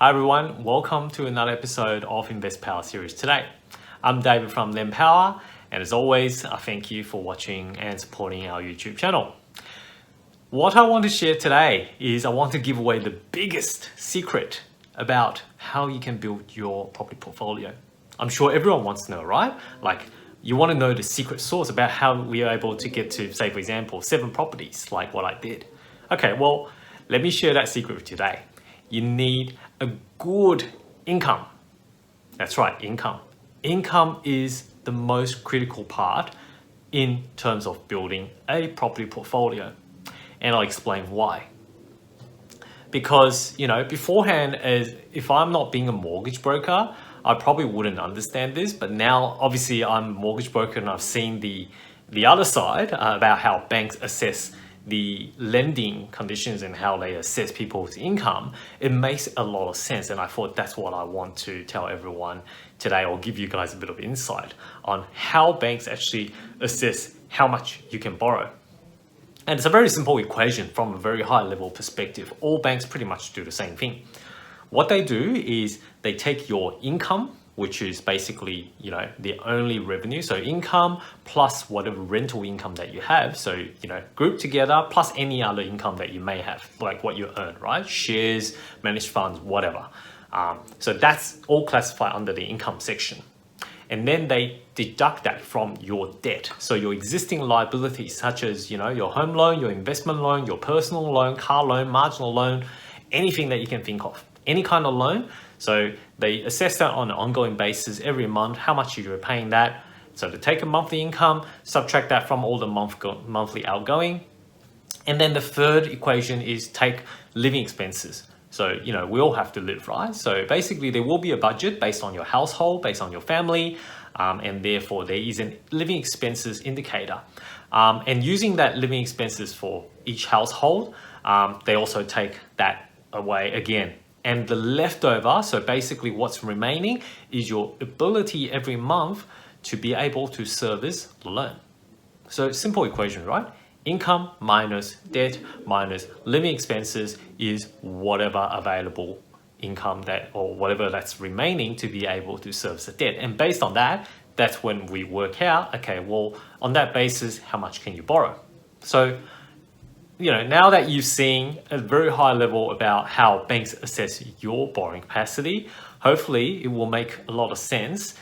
Hi everyone, welcome to another episode of Invest Power series today. I'm David from Them Power, and as always, I thank you for watching and supporting our YouTube channel. What I want to share today is I want to give away the biggest secret about how you can build your property portfolio. I'm sure everyone wants to know, right? Like, you want to know the secret sauce about how we are able to get to, say, for example, 7 properties like what I did. Okay, well, let me share that secret with you today. You need a good income. That's right, income. Income is the most critical part in terms of building a property portfolio. And I'll explain why. Because, beforehand, if I'm not being a mortgage broker, I probably wouldn't understand this. But now, obviously, I'm a mortgage broker and I've seen the other side about how banks assess the lending conditions and how they assess people's income. It makes a lot of sense, and I thought that's what I want to tell everyone today, or give you guys a bit of insight on how banks actually assess how much you can borrow. And it's a very simple equation from a very high level perspective. All banks pretty much do the same thing. What they do is they take your income, which is basically, the only revenue. So income plus whatever rental income that you have. So, group together plus any other income that you may have, like what you earn, right? Shares, managed funds, whatever. So that's all classified under the income section. And then they deduct that from your debt. So your existing liabilities, such as, your home loan, your investment loan, your personal loan, car loan, marginal loan, anything that you can think of, any kind of loan. So they assess that on an ongoing basis every month, how much you're paying that. So to take a monthly income, subtract that from all the monthly outgoing. And then the third equation is take living expenses. So, we all have to live, right? So basically there will be a budget based on your household, based on your family, and therefore there is a living expenses indicator. And using that living expenses for each household, they also take that away again. And the leftover, so basically what's remaining, is your ability every month to be able to service the loan. So simple equation, right? Income minus debt minus living expenses is whatever available income or whatever that's remaining to be able to service the debt. And based on that, that's when we work out, okay, well, on that basis, how much can you borrow? So, now that you've seen a very high level about how banks assess your borrowing capacity, hopefully it will make a lot of sense.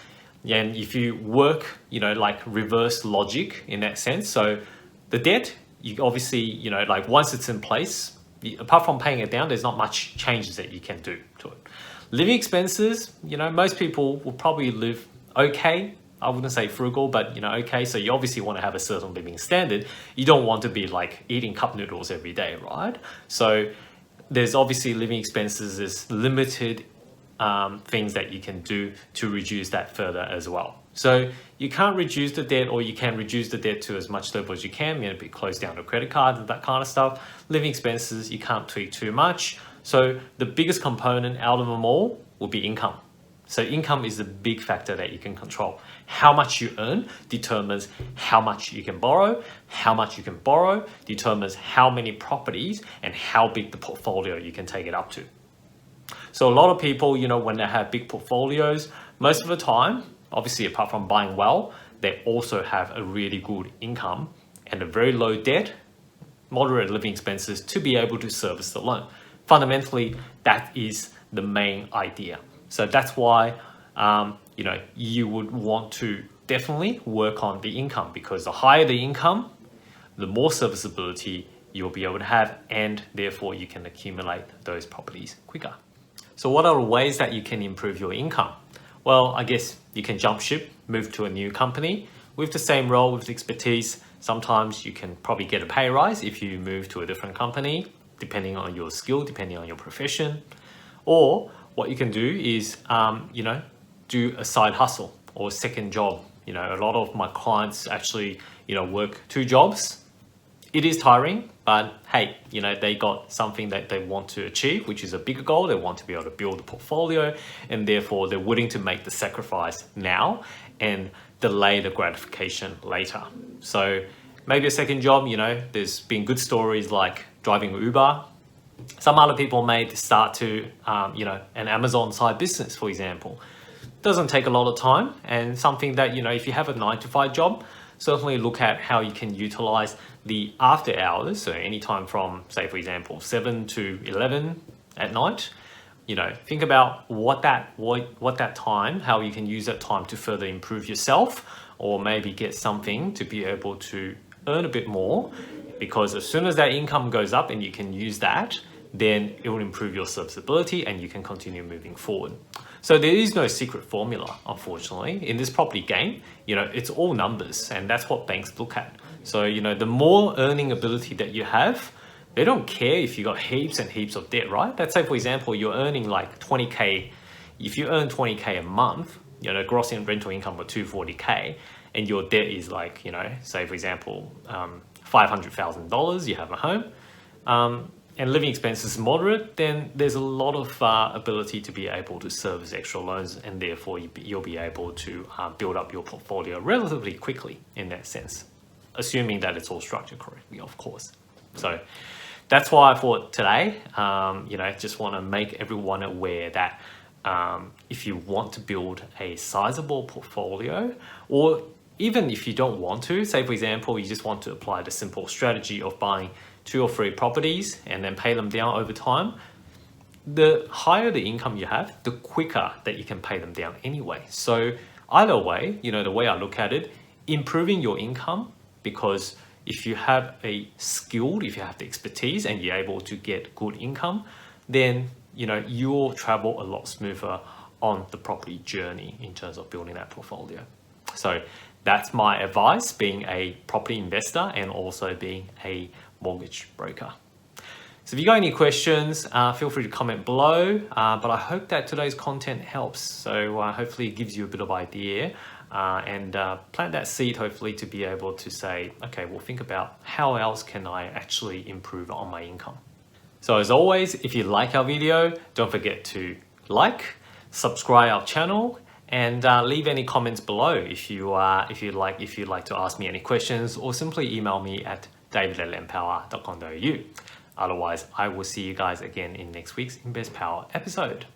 And if you work, like reverse logic in that sense, so the debt, you obviously, once it's in place, apart from paying it down, there's not much changes that you can do to it. Living expenses, most people will probably live okay. I wouldn't say frugal, but okay. So you obviously want to have a certain living standard. You don't want to be like eating cup noodles every day, right? So there's obviously living expenses, there's limited things that you can do to reduce that further as well. So you can't reduce the debt, or you can reduce the debt to as much level as you can, be close down to credit cards and that kind of stuff. Living expenses, you can't tweak too much. So the biggest component out of them all will be income. So income is the big factor that you can control. How much you earn determines how much you can borrow. How much you can borrow determines how many properties and how big the portfolio you can take it up to. So a lot of people, when they have big portfolios, most of the time, obviously apart from buying well, they also have a really good income and a very low debt, moderate living expenses to be able to service the loan. Fundamentally, that is the main idea. So that's why, you would want to definitely work on the income, because the higher the income, the more serviceability you'll be able to have, and therefore you can accumulate those properties quicker. So what are the ways that you can improve your income? Well, I guess you can jump ship, move to a new company with the same role, with expertise. Sometimes you can probably get a pay rise if you move to a different company, depending on your skill, depending on your profession. Or what you can do is, do a side hustle or a second job. A lot of my clients actually, work 2 jobs. It is tiring, but hey, they got something that they want to achieve, which is a bigger goal. They want to be able to build a portfolio, and therefore they're willing to make the sacrifice now and delay the gratification later. So maybe a second job, there's been good stories like driving Uber, Some other people may start to, an Amazon side business, for example. Doesn't take a lot of time, and something that, if you have a 9 to 5 job, certainly look at how you can utilize the after hours. So anytime from, say, for example, 7 to 11 at night, think about what that time, how you can use that time to further improve yourself, or maybe get something to be able to earn a bit more, because as soon as that income goes up and you can use that, then it will improve your serviceability and you can continue moving forward. So there is no secret formula, unfortunately. In this property game, it's all numbers, and that's what banks look at. So, the more earning ability that you have, they don't care if you got heaps and heaps of debt, right? Let's say, for example, you're earning like 20K. If you earn 20K a month, gross rental income of 240K, and your debt is like, say, for example, $500,000, you have a home, and living expenses moderate, then there's a lot of ability to be able to service extra loans, and therefore you'll be able to build up your portfolio relatively quickly in that sense, assuming that it's all structured correctly, of course. So that's why for today, just want to make everyone aware that if you want to build a sizable portfolio, or even if you don't want to, say for example, you just want to apply the simple strategy of buying 2 or 3 properties and then pay them down over time, the higher the income you have, the quicker that you can pay them down anyway. So either way, the way I look at it, improving your income, because if you have if you have the expertise and you're able to get good income, then you'll travel a lot smoother on the property journey in terms of building that portfolio. So that's my advice, being a property investor and also being a mortgage broker. So if you got any questions, feel free to comment below, but I hope that today's content helps. So hopefully it gives you a bit of idea and plant that seed, hopefully, to be able to say, okay, well, think about how else can I actually improve on my income. So as always, if you like our video, don't forget to like, subscribe our channel, and leave any comments below if you'd like to ask me any questions, or simply email me at david@empower.com.au. Otherwise, I will see you guys again in next week's Invest Power episode.